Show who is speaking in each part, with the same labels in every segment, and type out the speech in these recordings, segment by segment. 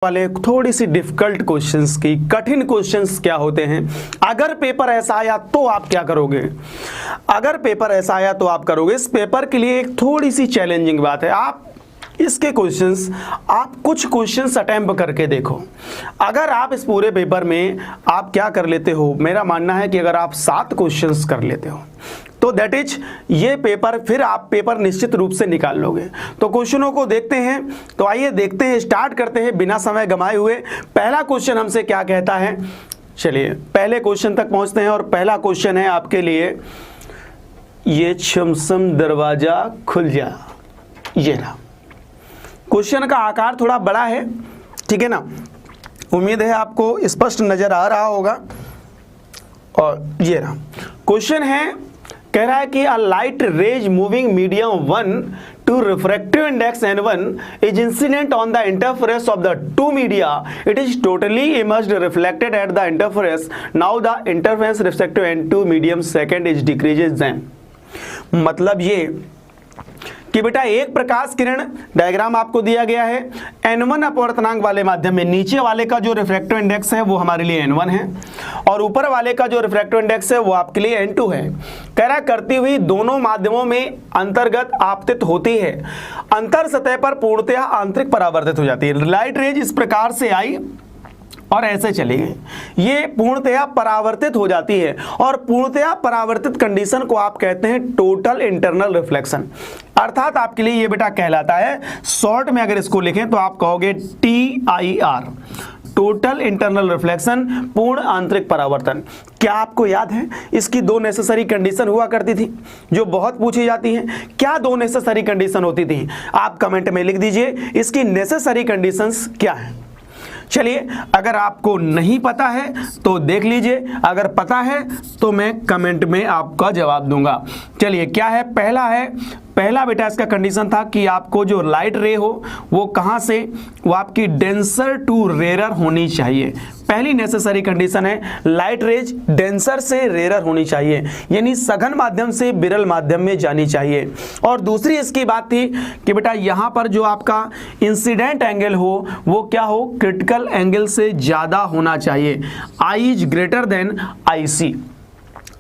Speaker 1: वाले थोड़ी सी difficult questions की, कठिन क्वेश्चंस क्या होते हैं। अगर पेपर ऐसा आया तो आप क्या करोगे, अगर पेपर ऐसा आया तो आप करोगे। इस पेपर के लिए एक थोड़ी सी चैलेंजिंग बात है, आप इसके क्वेश्चंस, आप कुछ क्वेश्चंस अटेम्प्ट करके देखो। अगर आप इस पूरे पेपर में आप क्या कर लेते हो, मेरा मानना है कि अगर आप 7 क्वेश्चंस कर लेते हो तो दैट इज ये पेपर, फिर आप पेपर निश्चित रूप से निकाल लोगे। तो क्वेश्चनों को देखते हैं, तो आइए देखते हैं, स्टार्ट करते हैं बिना समय गंवाए हुए। पहला क्वेश्चन हमसे क्या कहता है, चलिए पहले क्वेश्चन तक पहुंचते हैं। और पहला क्वेश्चन है आपके लिए, ये छमछम दरवाजा खुल जा। ये रहा क्वेश्चन का आकार, थोड़ा बड़ा है, ठीक है ना। उम्मीद है आपको स्पष्ट नजर आ रहा होगा। और ये रहा क्वेश्चन है, कह रहा है कि a light ray moving medium 1 to refractive index n1 is incident on the interface of the two media. It is totally immersed reflected at the interface. Now the interface refractive n2 medium second is decreases then. मतलब ये कि बेटा एक प्रकाश किरण, diagram आपको दिया गया है, n1 अपवर्तनांक वाले माध्यम में, नीचे वाले का जो रिफ्रैक्टिव इंडेक्स है वो हमारे लिए n1 है और ऊपर वाले का जो रिफ्रैक्टिव इंडेक्स है वो आपके लिए n2 है। कह रहा करती हुई दोनों माध्यमों में अंतर्गत आपतित होती है, अंतर सतह पर पूर्णतः आंतरिक परावर्तित हो जाती है। लाइट रेज इस प्रकार से आई और ऐसे चली गई, ये पूर्णतया परावर्तित हो जाती है और पूर्णतया परावर्तित कंडीशन को आप कहते हैं टोटल इंटरनल रिफ्लेक्शन। अर्थात आपके लिए ये बेटा कहलाता है, शॉर्ट में अगर इसको लिखें तो आप कहोगे TIR, टोटल इंटरनल रिफ्लेक्शन, पूर्ण आंतरिक परावर्तन। क्या आपको याद है इसकी 2 नेसेसरी कंडीशन हुआ करती थी जो बहुत पूछी जाती हैं। क्या 2 नेसेसरी कंडीशन होती थी, आप कमेंट में लिख दीजिए इसकी नेसेसरी कंडीशंस क्या है। चलिए, अगर आपको नहीं पता है तो देख लीजिए, अगर पता है तो मैं कमेंट में आपका जवाब दूंगा। चलिए, क्या है, पहला बेटा इसका कंडीशन था कि आपको जो लाइट रे हो वो कहां से, वो आपकी डेंसर टू रेरर होनी चाहिए। पहली नेसेसरी कंडीशन है, लाइट रेज डेंसर से रेरर होनी चाहिए, यानी सघन माध्यम से विरल माध्यम में जानी चाहिए। और दूसरी इसकी बात थी कि बेटा यहां पर जो आपका इंसिडेंट एंगल हो वो क्या हो, क्रिटिकल एंगल से ज्यादा होना चाहिए। I is greater than IC,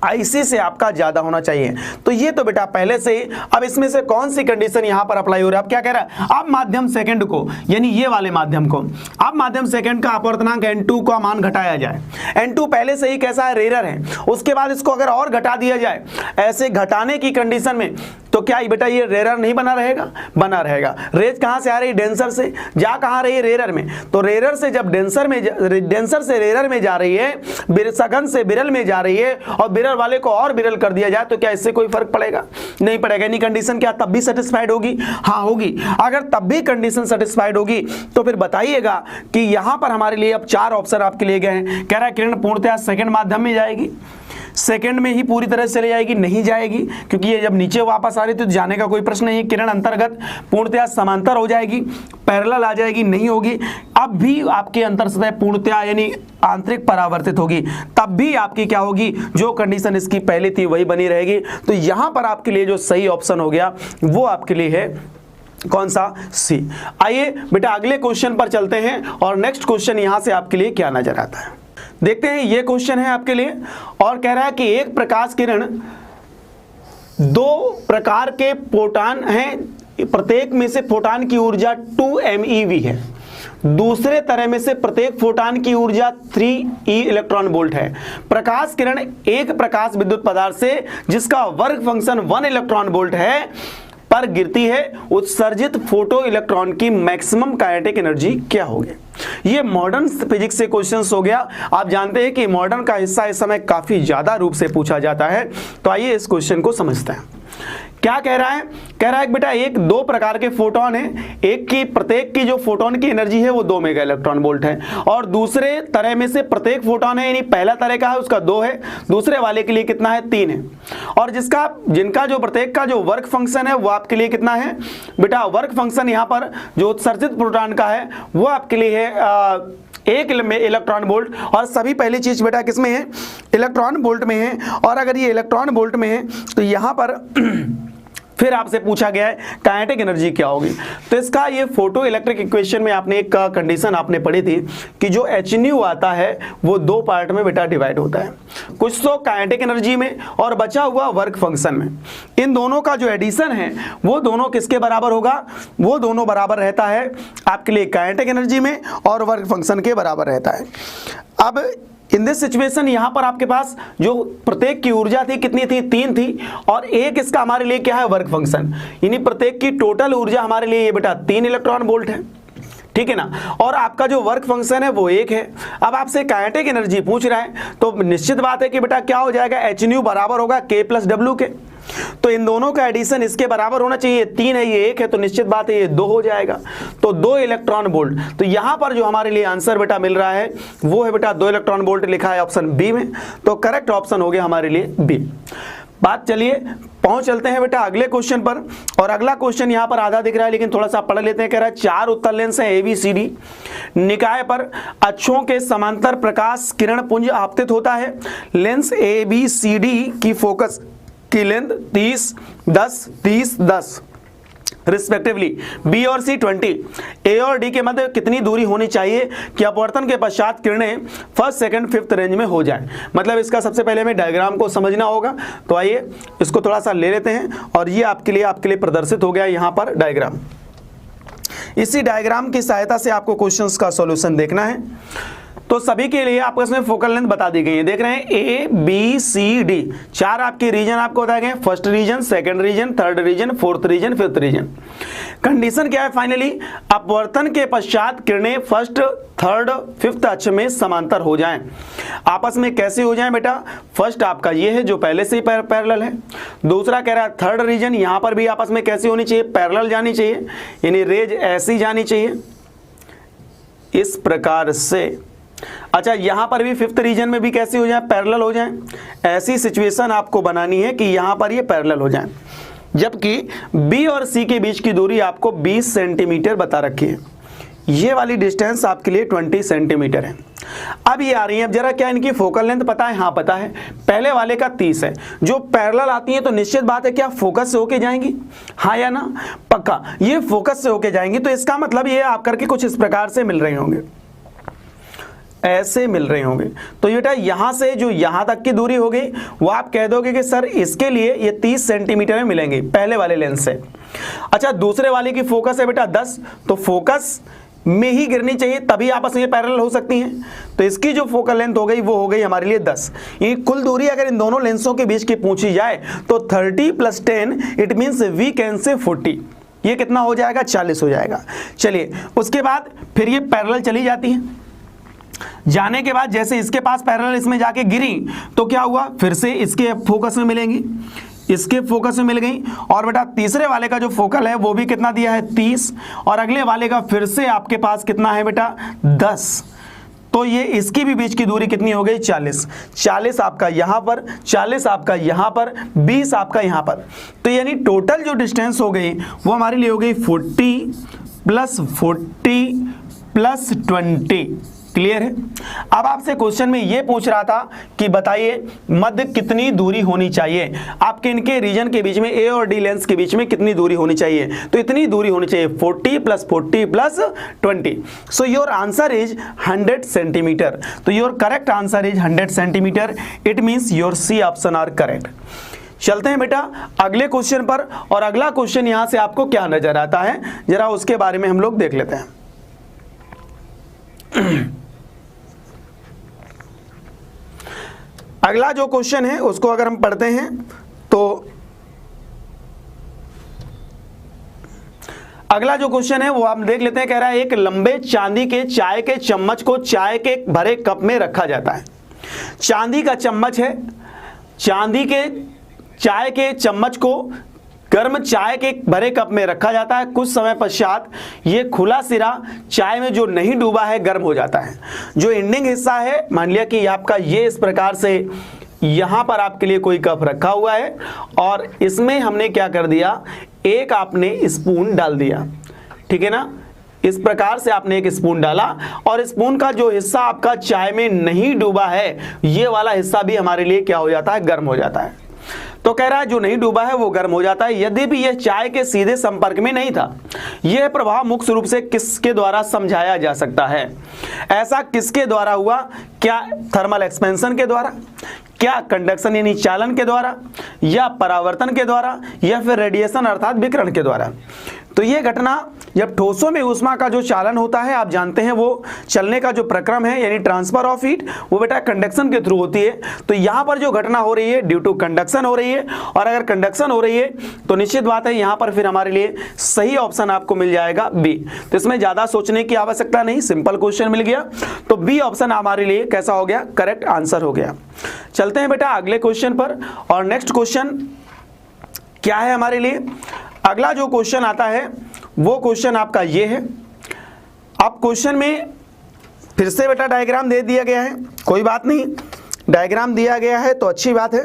Speaker 1: IC से आपका ज्यादा होना चाहिए। तो ये तो बेटा पहले से ही। अब इसमें से कौन सी कंडीशन यहां पर अप्लाई हो रहा है, अब क्या कह रहा है, अब माध्यम सेकंड को, यानी ये वाले माध्यम को, अब माध्यम सेकंड का अपवर्तनांक n2 का मान घटाया जाए। n2 पहले से ही कैसा है, रेरर है, उसके बाद इसको अगर और घटा दिया जाए, ऐसे घटाने की कंडीशन में तो क्या बेटा ये रेरर नहीं बना रहेगा, बना रहेगा। रेज कहां से आ रही, डेंसर से, जा कहां रही है, रेरर में। तो रेरर से जब डेंसर से रेरर में जा रही है, सघन से विरल में जा रही है, और विरल वाले को और विरल कर दिया जाए तो क्या इससे कोई फर्क पड़ेगा, नहीं पड़ेगा। यानी कंडीशन क्या तब भी सेटिस्फाइड होगी, हाँ होगी। अगर तब भी कंडीशन सेटिस्फाइड होगी तो फिर बताइएगा कि यहां पर हमारे लिए अब 4 ऑप्शन आपके लिए गए हैं। कह रहा है किरण पूर्णतया सेकंड माध्यम में जाएगी, सेकंड में ही पूरी तरह से चली जाएगी, नहीं जाएगी, क्योंकि ये जब नीचे वापस आ रही थी तो जाने का कोई प्रश्न नहीं। किरण अंतर्गत पूर्णतया समांतर हो जाएगी, पैरेलल आ जाएगी, नहीं होगी। अब भी आपके अंतर सतह पूर्णतया यानी आंतरिक परावर्तित होगी, तब भी आपकी क्या होगी, जो कंडीशन इसकी पहले थी वही बनी रहेगी। तो यहां पर आपके लिए जो सही ऑप्शन हो गया वो आपके लिए है कौन सा, C। आइए बेटा अगले क्वेश्चन पर चलते हैं और नेक्स्ट क्वेश्चन यहां से आपके लिए क्या नजर आता है, देखते हैं। ये क्वेश्चन है आपके लिए और कह रहा है कि एक प्रकाश किरण 2 प्रकार के फोटॉन हैं, प्रत्येक में से फोटॉन की ऊर्जा 2 MeV है, दूसरे तरह में से प्रत्येक फोटॉन की ऊर्जा 3 इलेक्ट्रॉन वोल्ट है। प्रकाश किरण एक प्रकाश विद्युत पदार्थ से जिसका वर्ग फंक्शन 1 इलेक्ट्रॉन वोल्ट है पर गिरती है, उत्सर्जित फोटो इलेक्ट्रॉन की मैक्सिमम काइनेटिक एनर्जी क्या होगी। ये मॉडर्न फिजिक्स से क्वेश्चंस हो गया। आप जानते हैं कि मॉडर्न का हिस्सा इस समय काफी ज्यादा रूप से पूछा जाता है। तो आइए इस क्वेश्चन को समझते हैं। क्या कह रहा है, कह रहा है बेटा एक 2 प्रकार के फोटोन है, एक की प्रत्येक की जो फोटोन की एनर्जी है वो 2 मेगा इलेक्ट्रॉन वोल्ट है, और दूसरे तरह में से प्रत्येक फोटोन है, यानी पहला तरह का है उसका 2 है, दूसरे वाले के लिए कितना है, 3 है। और जिनका जो प्रत्येक का जो वर्क फंक्शन है वो आपके लिए कितना है बेटा, वर्क फंक्शन यहाँ पर जो उत्सर्जित प्रोटॉन का है वो आपके लिए है 1 इलेक्ट्रॉन वोल्ट। और सभी पहली चीज बेटा किसमें है, इलेक्ट्रॉन वोल्ट में है। और अगर ये इलेक्ट्रॉन वोल्ट में है तो यहां पर फिर आपसे पूछा गया है काइनेटिक एनर्जी क्या होगी। तो इसका ये फोटो इलेक्ट्रिक इक्वेशन में आपने एक कंडीशन आपने पढ़ी थी कि जो एच न्यू आता है वो दो पार्ट में बेटा डिवाइड होता है, कुछ तो काइनेटिक एनर्जी में और बचा हुआ वर्क फंक्शन में। इन दोनों का जो एडिशन है वो दोनों किसके बराबर होगा, वो दोनों बराबर रहता है आपके लिए काइनेटिक एनर्जी में और वर्क फंक्शन के बराबर रहता है। अब इन दिस सिचुएशन यहां पर आपके पास जो प्रत्येक की ऊर्जा थी कितनी थी, 3 थी, और एक इसका हमारे लिए क्या है वर्क फंक्शन, यानी प्रत्येक की टोटल ऊर्जा हमारे लिए ये बेटा 3 इलेक्ट्रॉन वोल्ट है, ठीक है ना, और आपका जो वर्क फंक्शन है वो 1 है। अब आपसे काइनेटिक एनर्जी पूछ रहा है तो निश्चित बात है कि बेटा क्या हो जाएगा, एच न्यू बराबर होगा K + W के। तो इन दोनों का एडिशन इसके बराबर होना चाहिए, 3 है ये 1 है, तो निश्चित बात है ये 2 हो जाएगा, तो 2 इलेक्ट्रॉन वोल्ट। तो यहां पर जो हमारे लिए आंसर बेटा मिल रहा है वो है बेटा 2 इलेक्ट्रॉन वोल्ट लिखा है ऑप्शन बी में, तो करेक्ट ऑप्शन हो गया हमारे लिए बी। बात चलिए पहुंच चलते हैं बेटा अगले क्वेश्चन पर, और अगला क्वेश्चन यहां पर आधा दिख रहा है लेकिन थोड़ा सा पढ़ लेते हैं। कह रहा है 4 उत्तल लेंस है ABCD, निकाय पर अक्षों के समांतर प्रकाश किरण पुंज आपतित होता है। लेंस ABCD की फोकस की लेंथ 30, 10, 30, 10 रिस्पेक्टिवली, बी और सी 20। ए और डी के मध्य कितनी दूरी होनी चाहिए कि अपवर्तन के पश्चात किरणें फर्स्ट, सेकंड, फिफ्थ रेंज में हो जाए। मतलब इसका सबसे पहले हमें डायग्राम को समझना होगा, तो आइए इसको थोड़ा सा ले लेते हैं, और ये आपके लिए प्रदर्शित हो गया यहाँ पर डायग्राम। इसी डायग्राम की सहायता से आपको क्वेश्चंस का सॉल्यूशन देखना है। तो सभी के लिए आपको इसमें फोकल लेंथ बता दी गई है, देख रहे हैं ABCD, 4 आपके रीजन आपको बताए गए, first reason, second reason, third reason, fourth reason, fifth reason. Condition क्या है फाइनली, अपवर्तन के पश्चात किरणें फर्स्ट, थर्ड, फिफ्थ अक्ष में समांतर हो जाएं। आपस में कैसे हो जाएं बेटा, फर्स्ट आपका ये है जो पहले से ही पैरेलल है, दूसरा कह रहा है थर्ड रीजन, यहां पर भी आपस में कैसी होनी चाहिए, पैरेलल जानी चाहिए, यानी रेज ऐसी जानी चाहिए इस प्रकार से। अच्छा यहां पर भी फिफ्थ रीजन में भी कैसे हो जाए, पैरेलल हो जाए। ऐसी सिचुएशन आपको बनानी है कि यहां पर ये पैरेलल हो जाए, जबकि बी और सी के बीच की दूरी आपको 20 सेंटीमीटर बता रखी है, ये वाली डिस्टेंस आपके लिए 20 सेंटीमीटर है। अब ये आ रही है, अब जरा क्या इनकी फोकल लेंथ पता है, हाँ पता है, पहले वाले का 30 है, जो पैरेलल आती है तो निश्चित बात है क्या फोकस से होके जाएंगी, हाँ या ना, पक्का ये फोकस से होके जाएंगी। तो इसका मतलब ये आप करके कुछ इस प्रकार से मिल रहे होंगे, ऐसे मिल रहे होंगे। तो बेटा यहां से जो यहां तक की दूरी हो गई वो आप कह दोगे कि सर इसके लिए ये 30 सेंटीमीटर में मिलेंगे पहले वाले लेंस से। अच्छा दूसरे वाले की फोकस है बेटा 10, तो फोकस में ही गिरनी चाहिए तभी आपस में पैरेलल हो सकती हैं। तो इसकी जो फोकल लेंथ हो गई वो हो गई हमारे लिए 10। ये कुल दूरी अगर इन दोनों लेंसों के बीच की पूछी जाए तो 30 + 10 it means we can say 40, ये कितना हो जाएगा, 40 हो जाएगा। चलिए उसके बाद फिर ये पैरेलल चली जाती है, जाने के बाद जैसे इसके पास पैरेलल इसमें जाके गिरी तो क्या हुआ, फिर से इसके फोकस में मिलेंगी, इसके फोकस में मिल गई। और बेटा तीसरे वाले का जो फोकल है वो भी कितना दिया है 30, और अगले वाले का फिर से आपके पास कितना है बेटा 10, तो ये इसकी भी बीच की दूरी कितनी हो गई 40। 40 आपका यहां पर, 40 आपका यहां पर, 20 आपका यहां पर, तो यानी टोटल जो डिस्टेंस हो गई वो हमारे लिए हो गई 40 + 40 + 20। क्लियर है। अब आपसे क्वेश्चन में ये पूछ रहा था कि बताइए मध्य कितनी दूरी होनी चाहिए, आपके इनके रीजन के बीच में ए और डी लेंस के बीच में कितनी दूरी होनी चाहिए, तो इतनी दूरी होनी चाहिए 40 + 40 + 20। So your answer is 100 centimetre. तो your correct answer is 100 centimetre, it means your C option are correct. चलते हैं बेटा अगले क्वेश्चन पर, और अगला क्वेश्चन यहां से आपको क्या नजर आता है जरा उसके बारे में हम लोग देख लेते हैं। अगला जो क्वेश्चन है उसको अगर हम पढ़ते हैं तो अगला जो क्वेश्चन है वो हम देख लेते हैं। कह रहा है एक लंबे चांदी के चाय के चम्मच को चाय के भरे कप में रखा जाता है। चांदी का चम्मच है, चांदी के चाय के चम्मच को गर्म चाय के भरे कप में रखा जाता है। कुछ समय पश्चात ये खुला सिरा चाय में जो नहीं डूबा है गर्म हो जाता है। जो एंडिंग हिस्सा है, मान लिया कि आपका ये इस प्रकार से यहां पर आपके लिए कोई कप रखा हुआ है और इसमें हमने क्या कर दिया, एक आपने स्पून डाल दिया, ठीक है ना। इस प्रकार से आपने एक स्पून डाला और स्पून का जो हिस्सा आपका चाय में नहीं डूबा है ये वाला हिस्सा भी हमारे लिए क्या हो जाता है, गर्म हो जाता है। तो तो कह रहा है जो नहीं डूबा है वो गर्म हो जाता है, यद्यपि यह चाय के सीधे संपर्क में नहीं था। यह प्रभाव मुख्य रूप से किसके द्वारा समझाया जा सकता है? ऐसा किसके द्वारा हुआ? क्या थर्मल एक्सपेंशन के द्वारा, क्या कंडक्शन यानी चालन के द्वारा, या परावर्तन के द्वारा, या फिर रेडिएशन अर्थात विकिरण के द्वारा? तो ये घटना जब ठोसों में ऊष्मा का जो चालन होता है, आप जानते हैं वो चलने का जो प्रक्रम है यानी ट्रांसफर ऑफ हीट, वो बेटा कंडक्शन के थ्रू होती है। तो यहाँ पर जो घटना हो रही है ड्यू टू कंडक्शन हो रही है, और अगर कंडक्शन हो रही है तो निश्चित बात है यहाँ पर फिर हमारे लिए सही ऑप्शन आपको मिल जाएगा बी। तो इसमें ज़्यादा सोचने की आवश्यकता नहीं, सिंपल क्वेश्चन मिल गया, तो बी ऑप्शन हमारे लिए कैसा हो गया? करेक्ट आंसर हो गया। चलते हैं बेटा अगले क्वेश्चन पर, और नेक्स्ट क्वेश्चन क्या है हमारे लिए? अगला जो क्वेश्चन आता है वो क्वेश्चन आपका ये है। अब क्वेश्चन में फिर से बेटा डायग्राम दे दिया गया है, कोई बात नहीं, डायग्राम दिया गया है तो अच्छी बात है।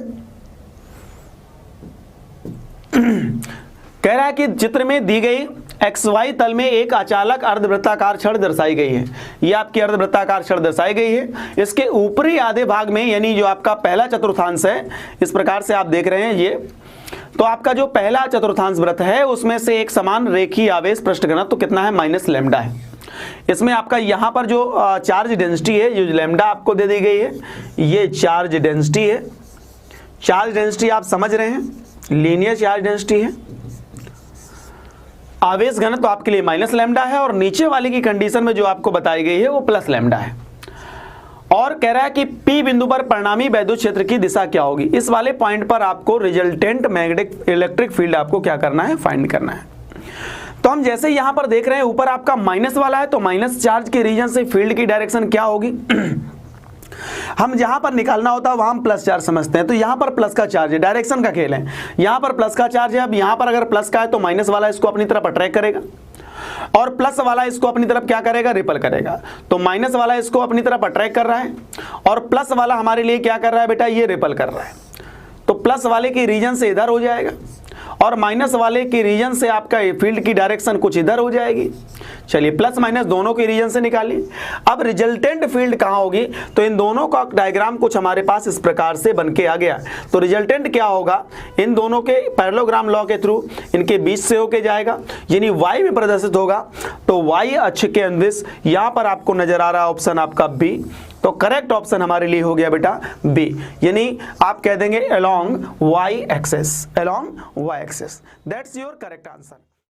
Speaker 1: कह रहा है कि चित्र में दी गई XY तल में एक अचालक अर्धवृत्ताकार छड़ दर्शाई गई है। ये आपकी अर्धवृत्ताकार छड़ दर्शाई गई है। इसके ऊपरी आधे भाग में यानी जो आपका पहला चतुर्थांश है, इस प्रकार से आप देख रहे हैं ये, तो आपका जो पहला चतुर्थांश वृत्त है उसमें से एक समान रेखीय आवेश पृष्ठ घनत्व तो कितना है? माइनस लैम्डा है। इसमें आपका यहाँ पर जो चार्ज डेंसिटी है, जो लैम्डा आपको दे दी गई है, ये चार्ज डेंसिटी है। चार्ज डेंसिटी आप समझ रहे हैं, लीनियर चार्ज डेंसिटी है। आवेश घनत्व तो आपके लिए माइनस लैम्डा है, और नीचे वाले की कंडीशन में जो आपको बताई गई है वो प्लस लैम्डा है। और कह रहा है कि P बिंदु पर परिणामी वैद्युत क्षेत्र की दिशा क्या होगी? इस वाले पॉइंट पर आपको रिजल्टेंट मैग्नेटिक इलेक्ट्रिक फील्ड आपको क्या करना है? फाइंड करना है। तो हम जैसे यहां पर देख रहे हैं ऊपर आपका माइनस वाला है, तो माइनस चार्ज के रीजन से फील्ड की डायरेक्शन क्या होगी? हम जहां पर निकालना होता है वहां हम प्लस चार्ज समझते हैं, तो यहां पर प्लस का चार्ज है, डायरेक्शन का खेल है। यहां पर प्लस का चार्ज है, अब यहां पर अगर प्लस का है तो माइनस वाला इसको अपनी तरफ अट्रैक्ट करेगा, और प्लस वाला इसको अपनी तरफ क्या करेगा? रिपल करेगा। तो माइनस वाला इसको अपनी तरफ अट्रैक्ट कर रहा है, और प्लस वाला हमारे लिए क्या कर रहा है बेटा? ये रिपल कर रहा है। तो प्लस वाले की रीजन से इधर हो जाएगा, और माइनस वाले की रीजन से आपका फील्ड की डायरेक्शन कुछ इधर हो जाएगी। चलिए प्लस माइनस दोनों की रीजन से निकालिए। अब रिजल्टेंट फील्ड कहाँ होगी? तो इन दोनों का डायग्राम कुछ हमारे पास इस प्रकार से बन के आ गया। तो रिजल्टेंट क्या होगा? इन दोनों के पैरेललोग्राम लॉ के थ्रू इनके बीच से होके जाएगा, यानी y में प्रदर्शित होगा। तो y अक्ष के अनुदिश यहाँ पर आपको नजर आ रहा ऑप्शन आपका बी। तो करेक्ट ऑप्शन हमारे लिए हो गया बेटा बी, यानी आप कह देंगे along y axis, along y axis. That's your correct answer.